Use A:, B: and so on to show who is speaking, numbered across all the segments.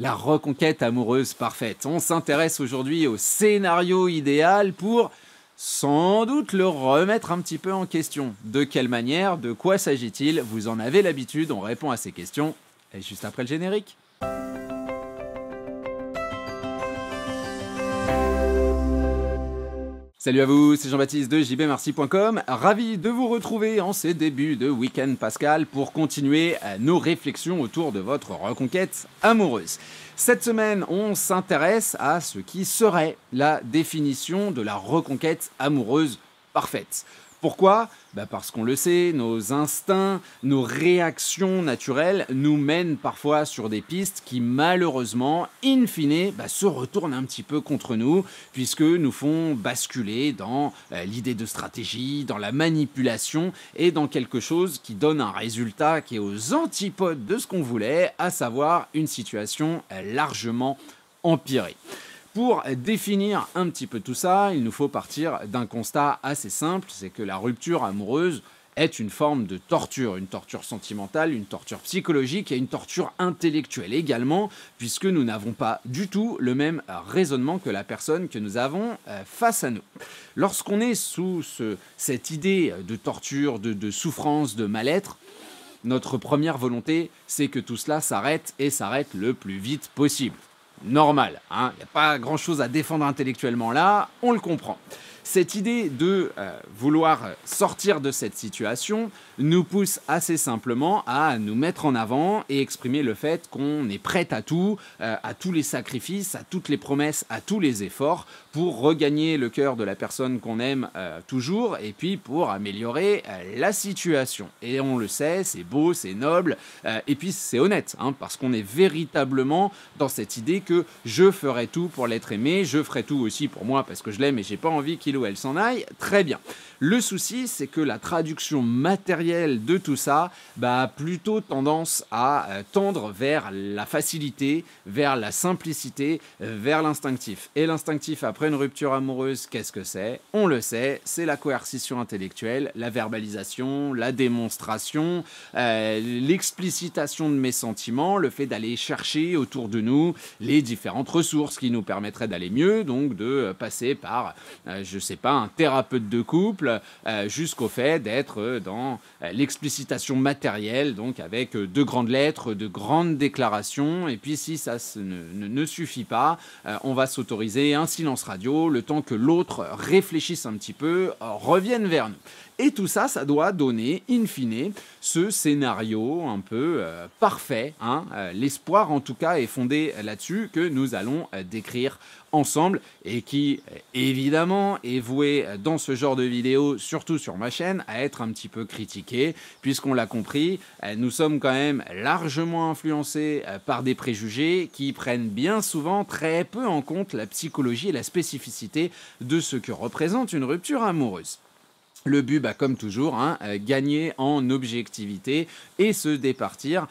A: La reconquête amoureuse parfaite. On s'intéresse aujourd'hui au scénario idéal pour sans doute le remettre un petit peu en question. De quelle manière? De quoi s'agit-il? Vous en avez l'habitude, on répond à ces questions et juste après le générique. Salut à vous, c'est Jean-Baptiste de jbmarcy.com, ravi de vous retrouver en ces débuts de week-end pascal pour continuer nos réflexions autour de votre reconquête amoureuse. Cette semaine, on s'intéresse à ce qui serait la définition de la reconquête amoureuse parfaite. Pourquoi? Parce qu'on le sait, nos instincts, nos réactions naturelles nous mènent parfois sur des pistes qui malheureusement, in fine, se retournent un petit peu contre nous, puisque nous font basculer dans l'idée de stratégie, dans la manipulation et dans quelque chose qui donne un résultat qui est aux antipodes de ce qu'on voulait, à savoir une situation largement empirée. Pour définir un petit peu tout ça, il nous faut partir d'un constat assez simple, c'est que la rupture amoureuse est une forme de torture, une torture sentimentale, une torture psychologique et une torture intellectuelle également, puisque nous n'avons pas du tout le même raisonnement que la personne que nous avons face à nous. Lorsqu'on est sous cette idée de torture, de souffrance, de mal-être, notre première volonté, c'est que tout cela s'arrête et s'arrête le plus vite possible. Normal, hein, il n'y a pas grand-chose à défendre intellectuellement là, on le comprend. Cette idée de vouloir sortir de cette situation nous pousse assez simplement à nous mettre en avant et exprimer le fait qu'on est prêt à tout, à tous les sacrifices, à toutes les promesses, à tous les efforts pour regagner le cœur de la personne qu'on aime toujours et puis pour améliorer la situation. Et on le sait, c'est beau, c'est noble et puis c'est honnête, hein, parce qu'on est véritablement dans cette idée que je ferai tout pour l'être aimé, je ferai tout aussi pour moi parce que je l'aime et j'ai pas envie qu'il ou elle s'en aille, très bien. Le souci, c'est que la traduction matérielle de tout ça a plutôt tendance à tendre vers la facilité, vers la simplicité, vers l'instinctif. Et l'instinctif après une rupture amoureuse, qu'est-ce que c'est? On le sait, c'est la coercition intellectuelle, la verbalisation, la démonstration, l'explicitation de mes sentiments, le fait d'aller chercher autour de nous les différentes ressources qui nous permettraient d'aller mieux, donc de passer par, je sais pas, un thérapeute de couple, jusqu'au fait d'être dans l'explicitation matérielle, donc avec de grandes lettres, de grandes déclarations, et puis si ça ne suffit pas, on va s'autoriser un silence radio, le temps que l'autre réfléchisse un petit peu, revienne vers nous. Et tout ça, ça doit donner, in fine, ce scénario un peu parfait. Hein, l'espoir, en tout cas, est fondé là-dessus que nous allons décrire ensemble et qui, évidemment, est voué dans ce genre de vidéo, surtout sur ma chaîne, à être un petit peu critiqué, puisqu'on l'a compris, nous sommes quand même largement influencés par des préjugés qui prennent bien souvent très peu en compte la psychologie et la spécificité de ce que représente une rupture amoureuse. Le but, comme toujours, gagner en objectivité et se départir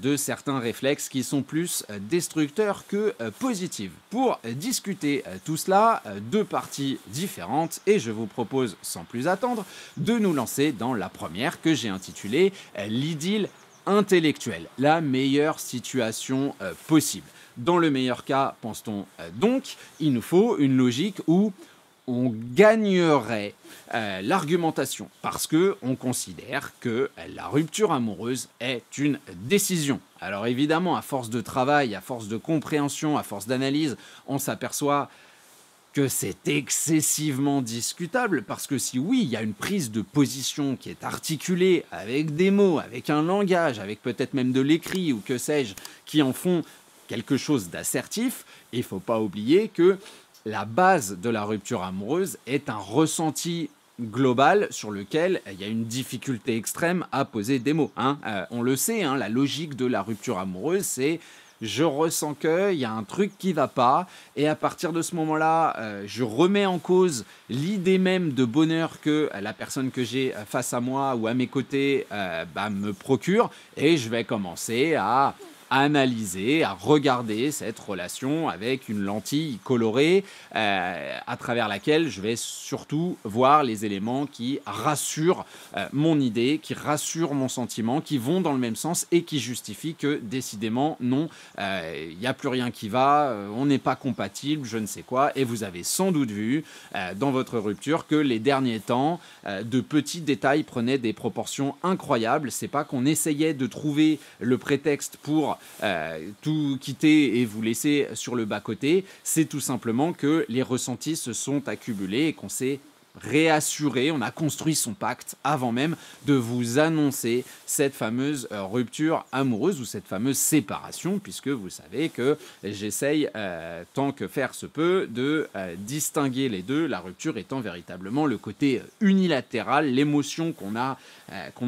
A: de certains réflexes qui sont plus destructeurs que positifs. Pour discuter tout cela, deux parties différentes, et je vous propose sans plus attendre de nous lancer dans la première que j'ai intitulée « L'idylle intellectuelle », la meilleure situation possible. Dans le meilleur cas, pense-t-on donc, il nous faut une logique où on gagnerait l'argumentation parce qu'on considère que la rupture amoureuse est une décision. Alors évidemment, à force de travail, à force de compréhension, à force d'analyse, on s'aperçoit que c'est excessivement discutable parce que si oui, il y a une prise de position qui est articulée avec des mots, avec un langage, avec peut-être même de l'écrit ou que sais-je, qui en font quelque chose d'assertif, il ne faut pas oublier que la base de la rupture amoureuse est un ressenti global sur lequel il y a une difficulté extrême à poser des mots. On le sait, la logique de la rupture amoureuse, c'est je ressens qu'il y a un truc qui ne va pas, et à partir de ce moment-là, je remets en cause l'idée même de bonheur que la personne que j'ai face à moi ou à mes côtés me procure, et je vais commencer à analyser, à regarder cette relation avec une lentille colorée à travers laquelle je vais surtout voir les éléments qui rassurent mon idée, qui rassurent mon sentiment, qui vont dans le même sens et qui justifient que décidément, non, il n'y a plus rien qui va, on n'est pas compatible, je ne sais quoi. Et vous avez sans doute vu dans votre rupture que les derniers temps, de petits détails prenaient des proportions incroyables. C'est pas qu'on essayait de trouver le prétexte pour tout quitter et vous laisser sur le bas-côté, c'est tout simplement que les ressentis se sont accumulés et qu'on s'est réassuré, on a construit son pacte avant même de vous annoncer cette fameuse rupture amoureuse ou cette fameuse séparation, puisque vous savez que j'essaye, tant que faire se peut, de distinguer les deux, la rupture étant véritablement le côté unilatéral, l'émotion qu'on a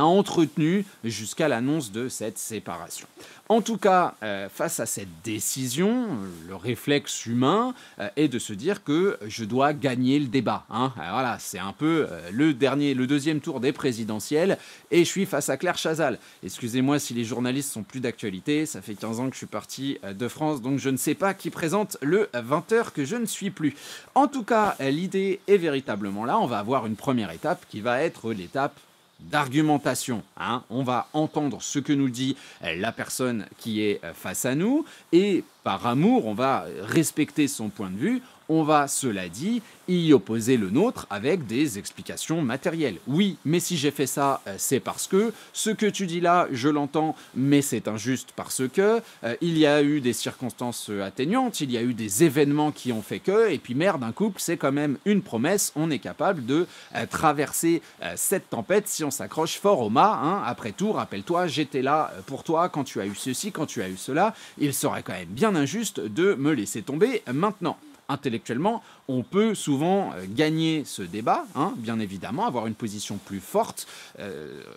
A: entretenue jusqu'à l'annonce de cette séparation. En tout cas, face à cette décision, le réflexe humain est de se dire que je dois gagner le débat. Hein. Voilà, c'est un peu le deuxième tour des présidentielles et je suis face à Claire Chazal. Excusez-moi si les journalistes sont plus d'actualité, ça fait 15 ans que je suis parti de France, donc je ne sais pas qui présente le 20h que je ne suis plus. En tout cas, l'idée est véritablement là. On va avoir une première étape qui va être l'étape d'argumentation. Hein. On va entendre ce que nous dit la personne qui est face à nous et par amour, on va respecter son point de vue. On va, cela dit, y opposer le nôtre avec des explications matérielles. Oui, mais si j'ai fait ça, c'est parce que ce que tu dis là, je l'entends, mais c'est injuste parce que il y a eu des circonstances atténuantes, il y a eu des événements qui ont fait que, et puis merde, un couple, c'est quand même une promesse, on est capable de traverser cette tempête si on s'accroche fort au mât. Hein. Après tout, rappelle-toi, j'étais là pour toi quand tu as eu ceci, quand tu as eu cela, il serait quand même bien injuste de me laisser tomber maintenant. Intellectuellement, on peut souvent gagner ce débat, hein, bien évidemment, avoir une position plus forte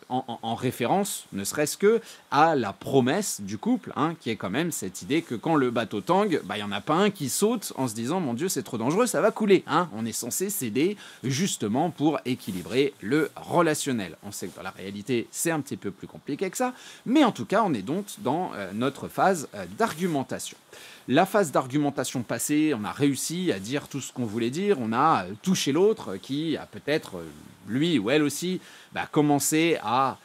A: en référence, ne serait-ce que à la promesse du couple, hein, qui est quand même cette idée que quand le bateau tangue, il n'y en a pas un qui saute en se disant « Mon Dieu, c'est trop dangereux, ça va couler hein ». On est censé s'aider justement pour équilibrer le relationnel. On sait que dans la réalité, c'est un petit peu plus compliqué que ça, mais en tout cas, on est donc dans notre phase d'argumentation. La phase d'argumentation passée, on a réussi à dire tout ce qu'on voulait dire, on a touché l'autre qui a peut-être, lui ou elle aussi, commencé à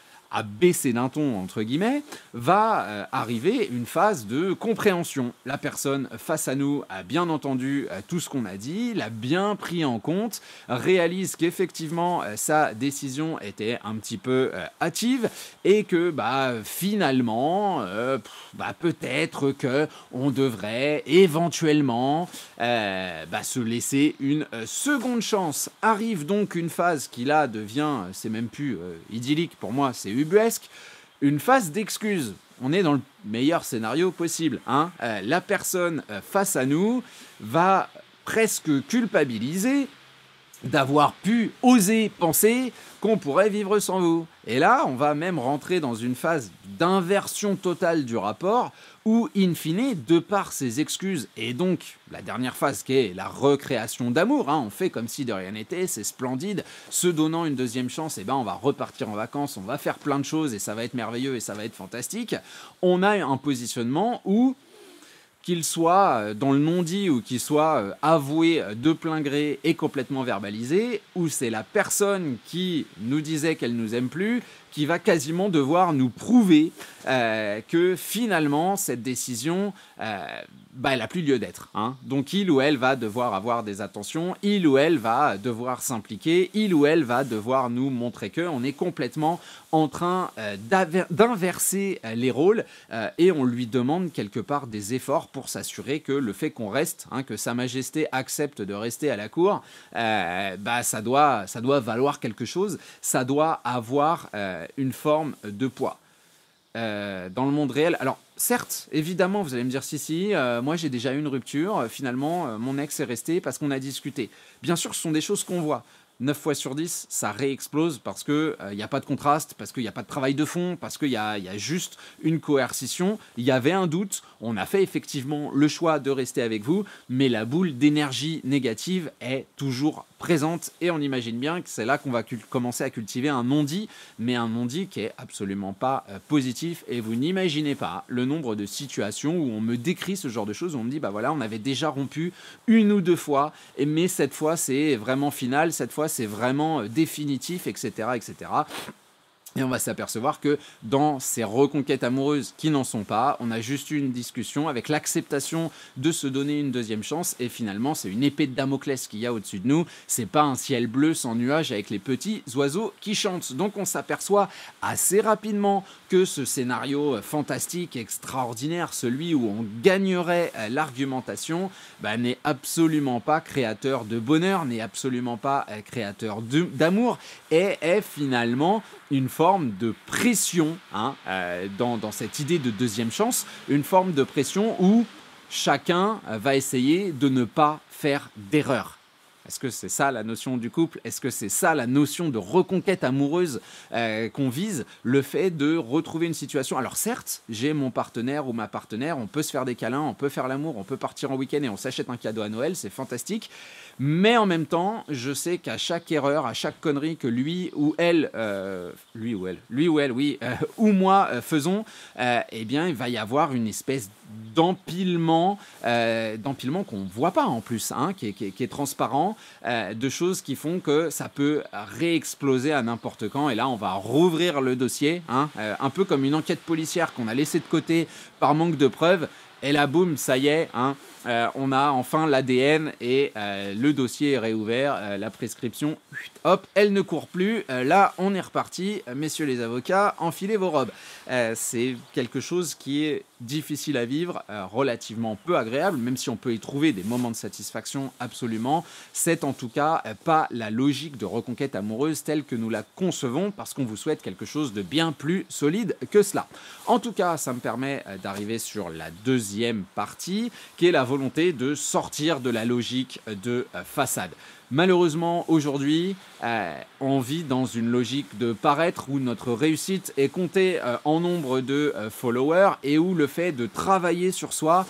A: baisser d'un ton, entre guillemets, va arriver une phase de compréhension. La personne face à nous a bien entendu tout ce qu'on a dit, l'a bien pris en compte, réalise qu'effectivement sa décision était un petit peu hâtive et que finalement, peut-être qu'on devrait éventuellement se laisser une seconde chance. Arrive donc une phase qui là devient, c'est même plus idyllique pour moi, c'est ubuesque, une phase d'excuse. On est dans le meilleur scénario possible. Hein. La personne face à nous va presque culpabiliser d'avoir pu oser penser qu'on pourrait vivre sans vous. Et là, on va même rentrer dans une phase d'inversion totale du rapport où, in fine, de par ses excuses, et donc la dernière phase qui est la recréation d'amour, hein, on fait comme si de rien n'était, c'est splendide, se donnant une deuxième chance, on va repartir en vacances, on va faire plein de choses et ça va être merveilleux et ça va être fantastique. On a un positionnement où qu'il soit dans le non-dit ou qu'il soit avoué de plein gré et complètement verbalisé, où c'est la personne qui nous disait qu'elle nous aime plus, qui va quasiment devoir nous prouver que finalement cette décision, elle n'a plus lieu d'être. Hein. Donc il ou elle va devoir avoir des attentions, il ou elle va devoir s'impliquer, il ou elle va devoir nous montrer qu'on est complètement en train d'inverser les rôles et on lui demande quelque part des efforts pour s'assurer que le fait qu'on reste, hein, que Sa Majesté accepte de rester à la cour, ça doit valoir quelque chose, ça doit avoir une forme de poids. Dans le monde réel, alors certes, évidemment, vous allez me dire si, moi j'ai déjà eu une rupture, finalement mon ex est resté parce qu'on a discuté. Bien sûr, ce sont des choses qu'on voit. 9 fois sur 10, ça réexplose parce qu'il n'y a pas de contraste, parce qu'il n'y a pas de travail de fond, parce qu'il y a juste une coercition. Il y avait un doute, on a fait effectivement le choix de rester avec vous, mais la boule d'énergie négative est toujours présente et on imagine bien que c'est là qu'on va commencer à cultiver un non-dit, mais un non-dit qui est absolument pas positif. Et vous n'imaginez pas le nombre de situations où on me décrit ce genre de choses, où on me dit bah voilà, on avait déjà rompu une ou deux fois, mais cette fois c'est vraiment final, cette fois c'est vraiment définitif, etc., etc. Et on va s'apercevoir que dans ces reconquêtes amoureuses qui n'en sont pas, on a juste eu une discussion avec l'acceptation de se donner une deuxième chance. Et finalement, c'est une épée de Damoclès qu'il y a au-dessus de nous. C'est pas un ciel bleu sans nuages avec les petits oiseaux qui chantent. Donc on s'aperçoit assez rapidement que ce scénario fantastique, extraordinaire, celui où on gagnerait l'argumentation, n'est absolument pas créateur de bonheur, n'est absolument pas créateur d'amour, et est finalement une forme de pression dans cette idée de deuxième chance, une forme de pression où chacun va essayer de ne pas faire d'erreur. Est-ce que c'est ça la notion du couple? Est-ce que c'est ça la notion de reconquête amoureuse qu'on vise? Le fait de retrouver une situation. Alors certes, j'ai mon partenaire ou ma partenaire, on peut se faire des câlins, on peut faire l'amour, on peut partir en week-end et on s'achète un cadeau à Noël, c'est fantastique. Mais en même temps, je sais qu'à chaque erreur, à chaque connerie que lui ou elle, ou moi faisons, eh bien, il va y avoir une espèce d'empilement qu'on ne voit pas en plus, qui est transparent, de choses qui font que ça peut réexploser à n'importe quand. Et là, on va rouvrir le dossier, un peu comme une enquête policière qu'on a laissée de côté par manque de preuves. Et là, boum, ça y est, on a enfin l'ADN et le dossier est réouvert, la prescription, hop, elle ne court plus. Là, on est reparti. Messieurs les avocats, enfilez vos robes. C'est quelque chose qui est difficile à vivre, relativement peu agréable, même si on peut y trouver des moments de satisfaction absolument. C'est en tout cas pas la logique de reconquête amoureuse telle que nous la concevons, parce qu'on vous souhaite quelque chose de bien plus solide que cela. En tout cas, ça me permet d'arriver sur la deuxième partie, qui est la volonté de sortir de la logique de façade. Malheureusement, aujourd'hui, on vit dans une logique de paraître où notre réussite est comptée en nombre de followers et où le fait de travailler sur soi,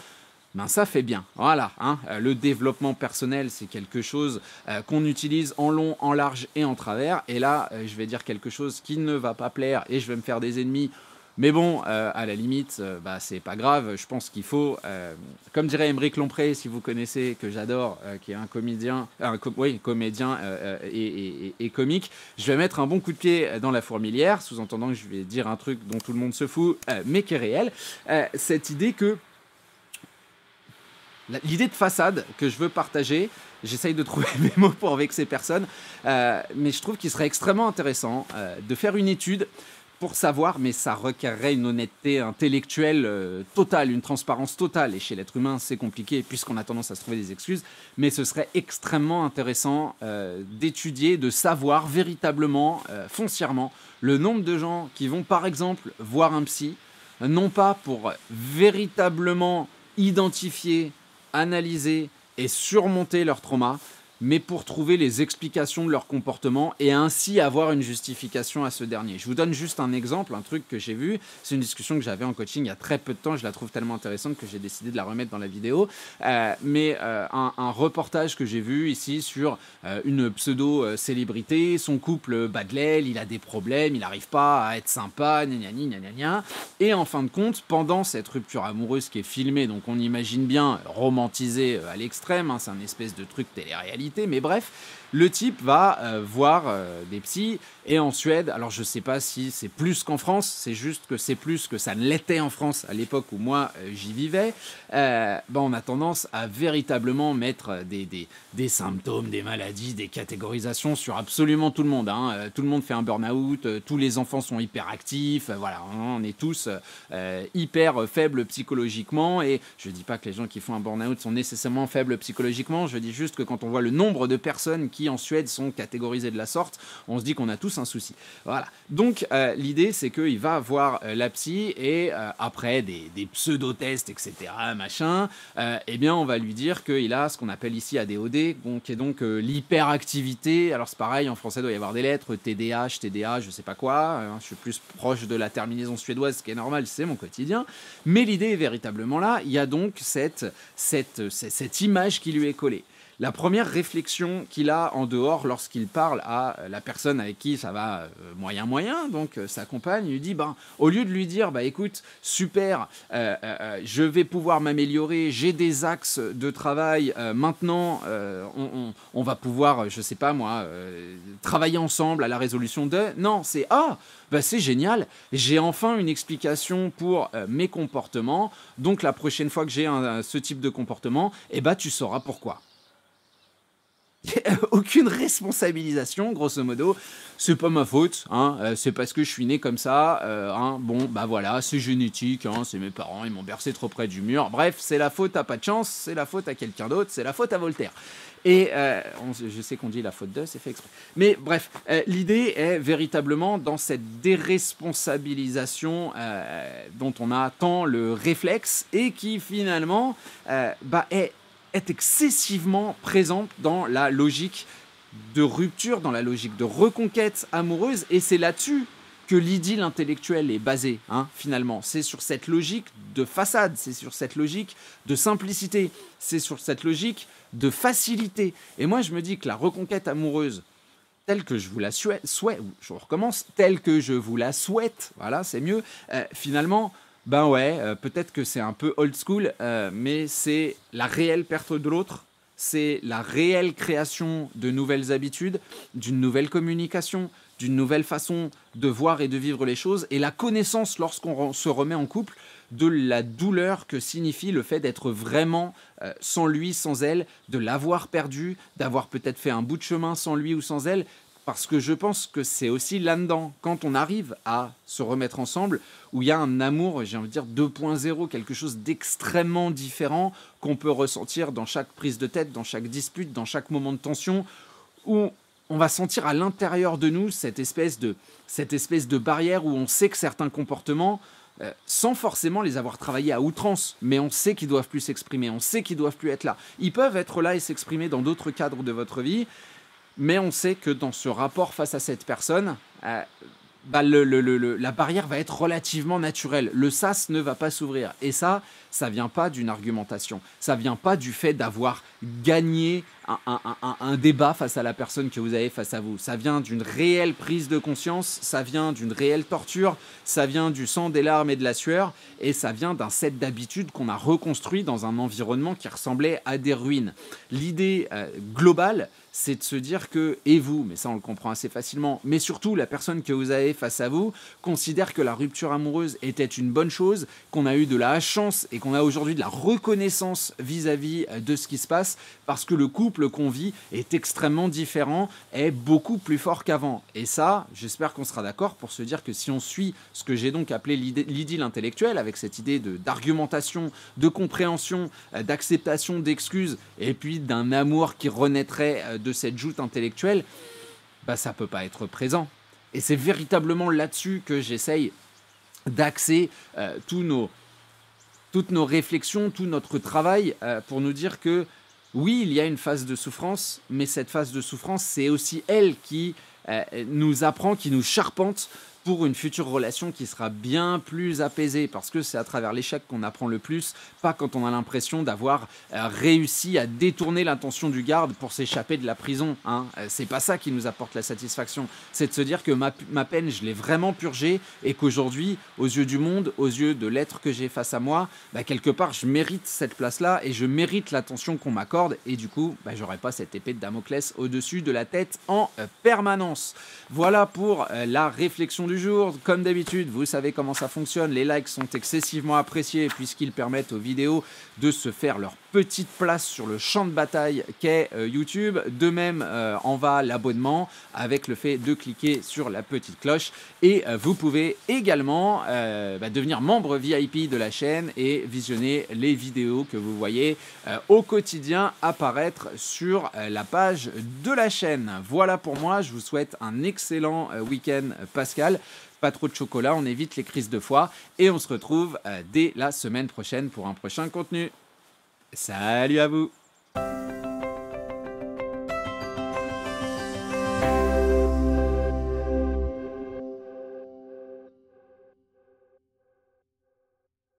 A: ça fait bien. Voilà, le développement personnel, c'est quelque chose qu'on utilise en long, en large et en travers. Et là, je vais dire quelque chose qui ne va pas plaire et je vais me faire des ennemis. Mais bon, à la limite, c'est pas grave. Je pense qu'il faut, comme dirait Aymeric Lompré, si vous connaissez, que j'adore, qui est un comédien, comédien et comique, je vais mettre un bon coup de pied dans la fourmilière, sous-entendant que je vais dire un truc dont tout le monde se fout, mais qui est réel. Cette idée que l'idée de façade que je veux partager, j'essaye de trouver mes mots pour vexer personne, mais je trouve qu'il serait extrêmement intéressant de faire une étude pour savoir, mais ça requerrait une honnêteté intellectuelle totale, une transparence totale. Et chez l'être humain, c'est compliqué puisqu'on a tendance à se trouver des excuses. Mais ce serait extrêmement intéressant d'étudier, de savoir véritablement, foncièrement, le nombre de gens qui vont, par exemple, voir un psy, non pas pour véritablement identifier, analyser et surmonter leur trauma, mais pour trouver les explications de leur comportement et ainsi avoir une justification à ce dernier. Je vous donne juste un exemple, un truc que j'ai vu. C'est une discussion que j'avais en coaching il y a très peu de temps. Je la trouve tellement intéressante que j'ai décidé de la remettre dans la vidéo. Un reportage que j'ai vu ici sur une pseudo-célébrité. Son couple bat de l'aile, il a des problèmes, il n'arrive pas à être sympa, gna gna gna. Et en fin de compte, pendant cette rupture amoureuse qui est filmée, donc on imagine bien romantisée à l'extrême, c'est un espèce de truc télé-réalité, mais bref, le type va voir des psys. Et en Suède, alors je ne sais pas si c'est plus qu'en France, c'est juste que c'est plus que ça ne l'était en France à l'époque où moi j'y vivais, on a tendance à véritablement mettre des symptômes, des maladies, des catégorisations sur absolument tout le monde. Tout le monde fait un burn-out, tous les enfants sont hyperactifs, voilà, on est tous hyper faibles psychologiquement. Et je ne dis pas que les gens qui font un burn-out sont nécessairement faibles psychologiquement, je dis juste que quand on voit le nombre de personnes qui en Suède sont catégorisées de la sorte, on se dit qu'on a tous un souci. Voilà. Donc l'idée c'est qu'il va voir la psy et après des pseudo-tests, etc., machin, eh bien on va lui dire qu'il a ce qu'on appelle ici ADHD, qui est donc l'hyperactivité. Alors c'est pareil, en français il doit y avoir des lettres, TDAH, TDA, je sais pas quoi, je suis plus proche de la terminaison suédoise, ce qui est normal, c'est mon quotidien. Mais l'idée est véritablement là, il y a donc cette image qui lui est collée. La première réflexion qu'il a en dehors lorsqu'il parle à la personne avec qui ça va moyen, donc sa compagne, il lui dit, au lieu de lui dire, écoute, super, je vais pouvoir m'améliorer, j'ai des axes de travail, maintenant on va pouvoir, je sais pas moi, travailler ensemble à la résolution de... Non, c'est, c'est génial, j'ai enfin une explication pour mes comportements, donc la prochaine fois que j'ai ce type de comportement, tu sauras pourquoi. Aucune responsabilisation, grosso modo, c'est pas ma faute, c'est parce que je suis né comme ça, voilà, c'est génétique, c'est mes parents, ils m'ont bercé trop près du mur, bref, c'est la faute à pas de chance, c'est la faute à quelqu'un d'autre, c'est la faute à Voltaire. Et je sais qu'on dit la faute de, c'est fait exprès. Mais bref, l'idée est véritablement dans cette déresponsabilisation dont on a tant le réflexe et qui finalement est excessivement présente dans la logique de rupture, dans la logique de reconquête amoureuse, et c'est là-dessus que l'idylle intellectuelle est basée, finalement. C'est sur cette logique de façade, c'est sur cette logique de simplicité, c'est sur cette logique de facilité. Et moi, je me dis que la reconquête amoureuse, telle que je vous la souhaite, telle que je vous la souhaite, voilà, c'est mieux, finalement... peut-être que c'est un peu old school, mais c'est la réelle perte de l'autre, c'est la réelle création de nouvelles habitudes, d'une nouvelle communication, d'une nouvelle façon de voir et de vivre les choses, et la connaissance, lorsqu'on se remet en couple, de la douleur que signifie le fait d'être vraiment sans lui, sans elle, de l'avoir perdu, d'avoir peut-être fait un bout de chemin sans lui ou sans elle, parce que je pense que c'est aussi là-dedans, quand on arrive à se remettre ensemble, où il y a un amour, j'ai envie de dire 2.0, quelque chose d'extrêmement différent qu'on peut ressentir dans chaque prise de tête, dans chaque dispute, dans chaque moment de tension, où on va sentir à l'intérieur de nous cette espèce de barrière où on sait que certains comportements, sans forcément les avoir travaillés à outrance, mais on sait qu'ils doivent plus s'exprimer, on sait qu'ils doivent plus être là. Ils peuvent être là et s'exprimer dans d'autres cadres de votre vie, mais on sait que dans ce rapport face à cette personne, la barrière va être relativement naturelle. Le sas ne va pas s'ouvrir. Et ça vient pas d'une argumentation. Ça vient pas du fait d'avoir gagné un débat face à la personne que vous avez face à vous. Ça vient d'une réelle prise de conscience, ça vient d'une réelle torture, ça vient du sang, des larmes et de la sueur, et ça vient d'un set d'habitudes qu'on a reconstruit dans un environnement qui ressemblait à des ruines. L'idée globale, c'est de se dire que, et vous, mais ça on le comprend assez facilement, mais surtout la personne que vous avez face à vous, considère que la rupture amoureuse était une bonne chose, qu'on a eu de la chance et qu'on a aujourd'hui de la reconnaissance vis-à-vis de ce qui se passe, parce que le couple qu'on vit est extrêmement différent, est beaucoup plus fort qu'avant. Et ça, j'espère qu'on sera d'accord pour se dire que si on suit ce que j'ai donc appelé l'idylle intellectuelle, avec cette idée d'argumentation, de compréhension, d'acceptation, d'excuses, et puis d'un amour qui renaîtrait de cette joute intellectuelle, ça peut pas être présent. Et c'est véritablement là-dessus que j'essaye d'axer toutes nos réflexions, tout notre travail pour nous dire que oui, il y a une phase de souffrance, mais cette phase de souffrance, c'est aussi elle qui nous apprend, qui nous charpente pour une future relation qui sera bien plus apaisée, parce que c'est à travers l'échec qu'on apprend le plus, pas quand on a l'impression d'avoir réussi à détourner l'attention du garde pour s'échapper de la prison. C'est pas ça qui nous apporte la satisfaction, c'est de se dire que ma peine, je l'ai vraiment purgée, et qu'aujourd'hui, aux yeux du monde, aux yeux de l'être que j'ai face à moi, quelque part, je mérite cette place-là, et je mérite l'attention qu'on m'accorde, et du coup, j'aurai pas cette épée de Damoclès au-dessus de la tête en permanence. Voilà pour la réflexion du jour. Comme d'habitude, vous savez comment ça fonctionne. Les likes sont excessivement appréciés puisqu'ils permettent aux vidéos de se faire leur petite place sur le champ de bataille qu'est YouTube. De même en va l'abonnement avec le fait de cliquer sur la petite cloche. Et vous pouvez également devenir membre VIP de la chaîne et visionner les vidéos que vous voyez au quotidien apparaître sur la page de la chaîne. Voilà pour moi, je vous souhaite un excellent week-end pascal. Pas trop de chocolat, on évite les crises de foie et on se retrouve dès la semaine prochaine pour un prochain contenu. Salut à vous!